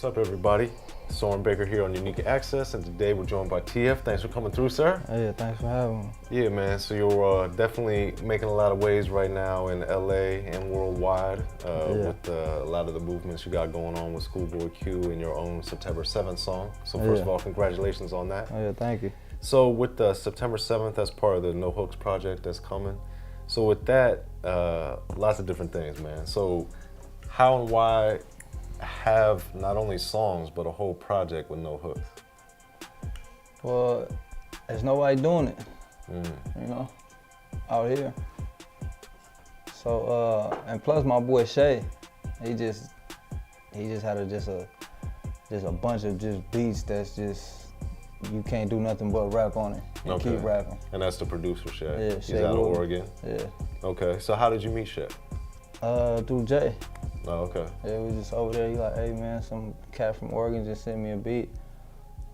What's up, everybody? Soren Baker here on Unique Access, and today we're joined by TF. Thanks for coming through, sir. Yeah, thanks for having me. Yeah, man. So you're definitely making a lot of waves right now in LA and worldwide with a lot of the movements you got going on with ScHoolboy Q and your own September 7th song. So first of all, congratulations on that. Oh yeah, thank you. So with September 7th, that's part of the No Hooks project that's coming. So with that, lots of different things, man. So how and why have not only songs, but a whole project with no hooks? Well, there's nobody doing it, you know, out here. So, and plus my boy Shay, he just had a bunch of just beats that's just, you can't do nothing but rap on it and keep rapping. And that's the producer, Shay? Yeah, He's Shay out of Wood. Oregon? Yeah. Okay, so how did you meet Shay? Through Jay. Oh, okay. Yeah, we just over there, he like, hey man, some cat from Oregon just sent me a beat.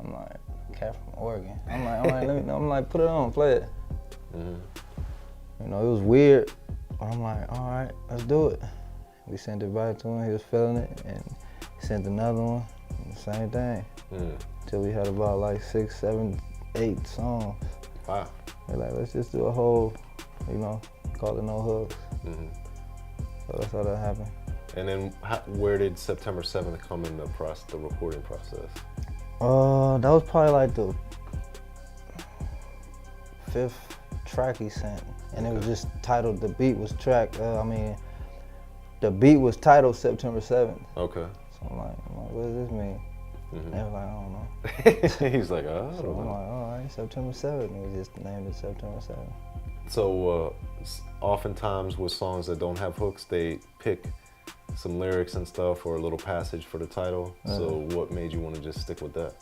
I'm like, cat from Oregon? I'm like, put it on, play it. You know, it was weird, but I'm like, all right, let's do it. We sent it back to him, he was feeling it, and he sent another one, same thing. Till we had about like 6, 7, 8 songs. Wow. We're like, let's just do a whole, you know, call it No Hooks. So that's how that happened. And then where did September 7th come in the recording process? That was probably like the 5th track he sent. And it was just titled, the beat was the beat was titled September 7th. Okay. So I'm like, what does this mean? And they were like, I don't know. He's like, oh, I don't know. I'm like, all right, September 7th. And we just named it September 7th. So oftentimes with songs that don't have hooks, they pick some lyrics and stuff or a little passage for the title. So what made you want to just stick with that?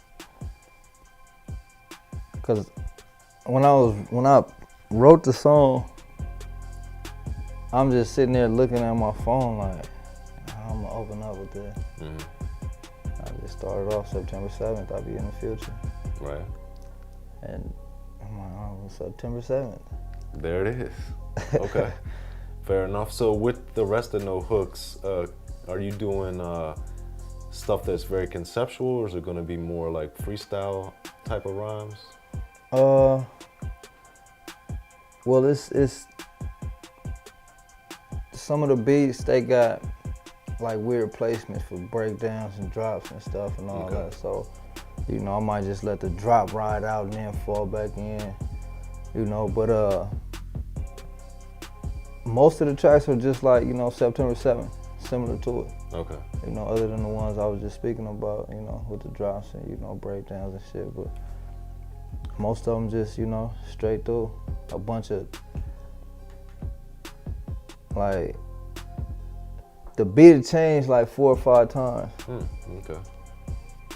Because when I wrote the song, I'm just sitting there looking at my phone like, I'm gonna open up with this. I just started off September 7th, I'll be in the future. Right. And I'm like, oh, September 7th. There it is. Okay. Fair enough. So with the rest of No Hooks, are you doing stuff that's very conceptual, or is it going to be more like freestyle type of rhymes? Well, it's some of the beats, they got like weird placements for breakdowns and drops and stuff and all that. So, you know, I might just let the drop ride out and then fall back in, you know, but most of the tracks are just like, you know, September 7th, similar to it. Okay. You know, other than the ones I was just speaking about, you know, with the drops and, you know, breakdowns and shit, but most of them just, you know, straight through. A bunch of, like, the beat changed like 4 or 5 times. Okay.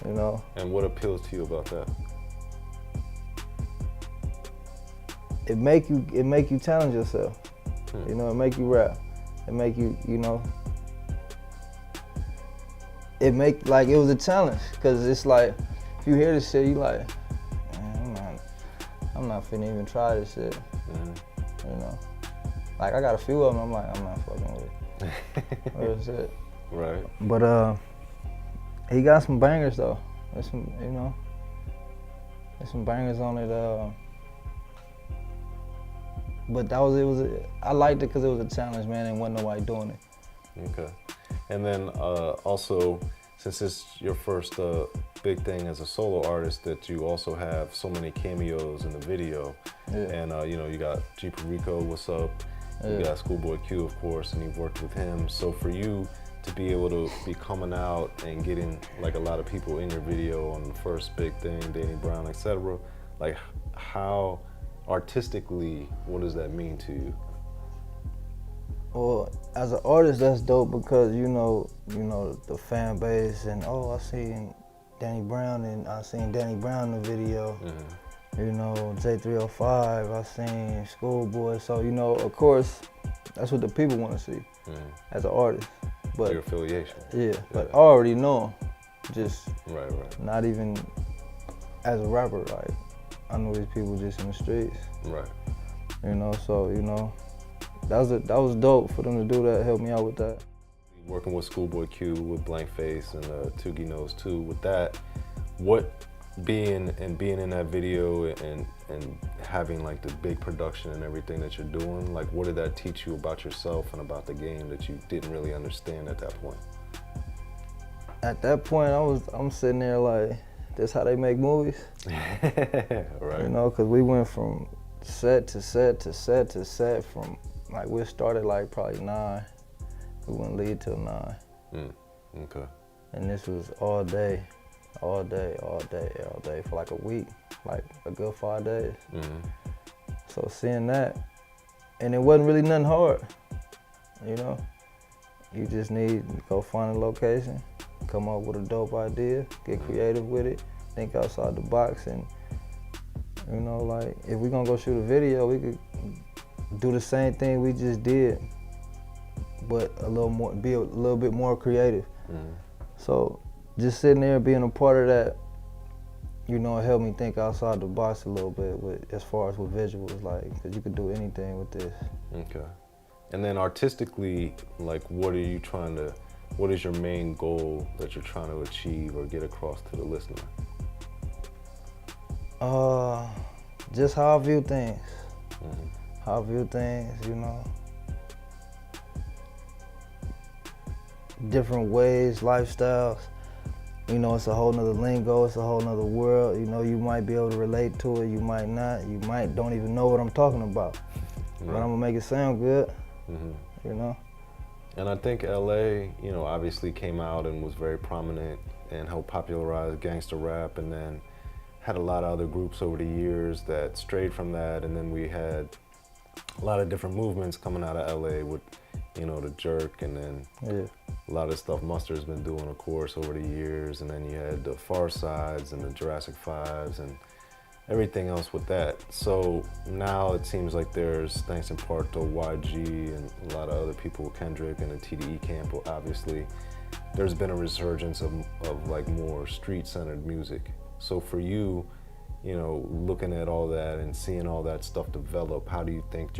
You know? And what appeals to you about that? It make you challenge yourself. You know, it make you rap. It make you, you know, it make, like, it was a challenge. Cause it's like, if you hear this shit, you like, man, I'm not finna even try this shit. You know? Like, I got a few of them, I'm like, I'm not fucking with it. Real shit. Right. But he got some bangers though. There's some, you know, there's some bangers on it. But I liked it because it was a challenge, man, and wasn't nobody doing it. Okay. And then also, since it's your first big thing as a solo artist, that you also have so many cameos in the video. And you know, you got G Perico, what's up? You got ScHoolboy Q, of course, and you've worked with him. So for you to be able to be coming out and getting like a lot of people in your video on the first big thing, Danny Brown, etc., like how artistically, what does that mean to you? Well, as an artist, that's dope because you know the fan base, and I seen Danny Brown, and I seen Danny Brown in the video. You know, J305, I seen ScHoolboy, so you know, of course, that's what the people want to see as an artist. But your affiliation. Yeah, but I already know him, just right. Not even as a rapper, like I know these people just in the streets. Right. You know, so you know, that was dope for them to do that, help me out with that. Working with ScHoolboy Q, with Blank Face, and Tookie knows too. With that, what being in that video and having like the big production and everything that you're doing, like what did that teach you about yourself and about the game that you didn't really understand at that point? At that point, I'm sitting there like, this how they make movies? Right. You know, because we went from set to set to set to set from, like we started like probably 9. We wouldn't leave till 9. Okay. And this was all day for like a week, like a good 5 days. So seeing that, and it wasn't really nothing hard, you know? You just need to go find a location, come up with a dope idea, get creative with it, think outside the box, and you know, like if we're gonna go shoot a video, we could do the same thing we just did, but a little more, be a little bit more creative. So just sitting there being a part of that, you know, it helped me think outside the box a little bit with, as far as with visuals, like, because you could do anything with this. Okay. And then artistically, like what is your main goal that you're trying to achieve or get across to the listener? Just how I view things. How I view things, you know. Different ways, lifestyles. You know, it's a whole nother lingo, it's a whole nother world. You know, you might be able to relate to it, you might not. You might don't even know what I'm talking about. But I'm gonna make it sound good, you know? And I think LA, you know, obviously came out and was very prominent and helped popularize gangster rap, and then had a lot of other groups over the years that strayed from that, and then we had a lot of different movements coming out of LA with, you know, the Jerk, and then a lot of stuff Mustard's been doing, of course, over the years, and then you had the Far Sides and the Jurassic 5s and everything else with that. So now it seems like there's, thanks in part to YG and a lot of other people, Kendrick and the TDE camp, obviously, there's been a resurgence of like more street-centered music. So for you, you know, looking at all that and seeing all that stuff develop, how do you think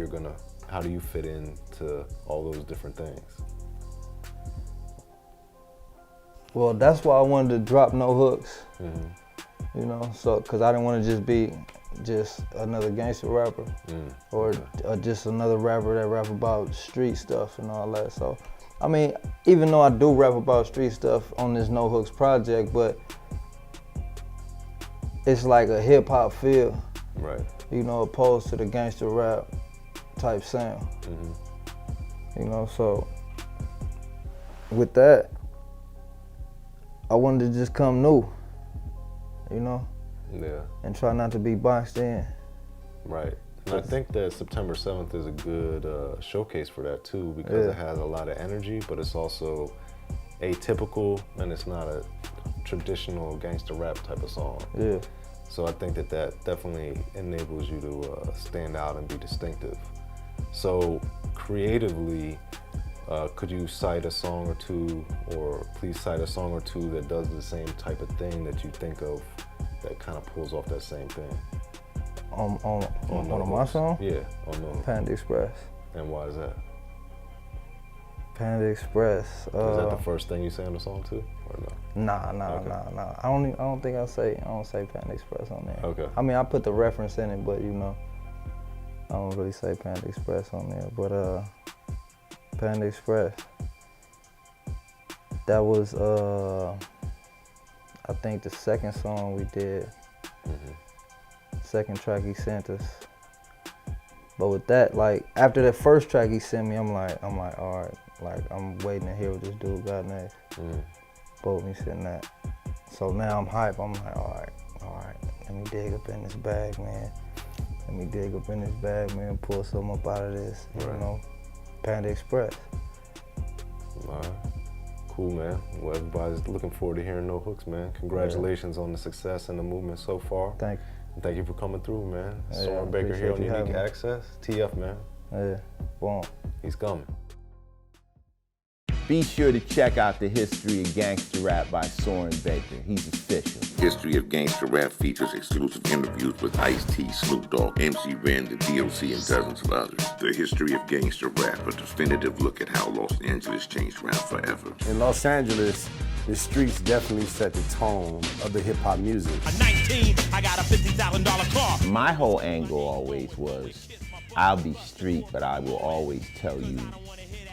how do you fit into all those different things? Well, that's why I wanted to drop no hooks, you know, so, cause I didn't want to just be just another gangster rapper or just another rapper that rap about street stuff and all that. So, I mean, even though I do rap about street stuff on this No Hooks project, but it's like a hip hop feel, right? You know, opposed to the gangster rap type sound. You know, so with that, I wanted to just come new, you know? Yeah. And try not to be boxed in. Right. And I think that September 7th is a good showcase for that too, because it has a lot of energy, but it's also atypical, and it's not a traditional gangster rap type of song. Yeah. So I think that definitely enables you to stand out and be distinctive. So creatively, could you cite a song or two, or please cite a song or two that does the same type of thing that you think of that kind of pulls off that same thing? On No my Hooks. song? Yeah, on No Hooks. Panda Express. And why is that? Panda Express. Is that the first thing you say on the song too, or no? Nah. I don't think I say Panda Express on there. Okay. I mean, I put the reference in it, but you know, I don't really say Panda Express on there. But Panda Express, that was I think the second song we did. Second track he sent us. But with that, like after the first track he sent me, I'm like, all right, like I'm waiting to hear what this dude got next. Both me sitting that. So now I'm hype. I'm like, all right, let me dig up in this bag, man. Pull something up out of this, you know, Panda Express. All right. Cool, man. Well, everybody's looking forward to hearing No Hooks, man. Congratulations on the success and the movement so far. Thank you. And thank you for coming through, man. Yeah, Soren Baker here on Unique Access. TF, man. Yeah, boom. He's coming. Be sure to check out the History of Gangster Rap by Soren Baker. He's official. History of Gangster Rap features exclusive interviews with Ice-T, Snoop Dogg, MC Ren, the D.O.C, and dozens of others. The History of Gangster Rap, a definitive look at how Los Angeles changed rap forever. In Los Angeles, the streets definitely set the tone of the hip-hop music. At 19, I got a $50,000 car. My whole angle always was, I'll be street, but I will always tell you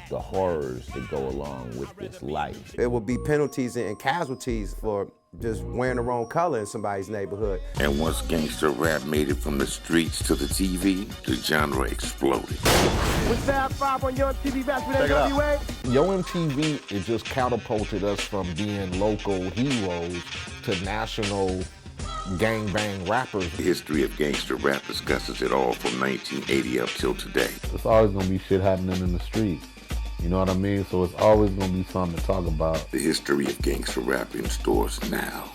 the horrors that go along with this life. There will be penalties and casualties for just wearing the wrong color in somebody's neighborhood. And once gangster rap made it from the streets to the TV, the genre exploded. With Fab 5 on Yo MTV Raps with NWA. Yo MTV, it just catapulted us from being local heroes to national gangbang rappers. The History of Gangster Rap discusses it all from 1980 up till today. It's always gonna be shit happening in the street. You know what I mean? So it's always gonna be something to talk about. The History of Gangster Rap in stores now.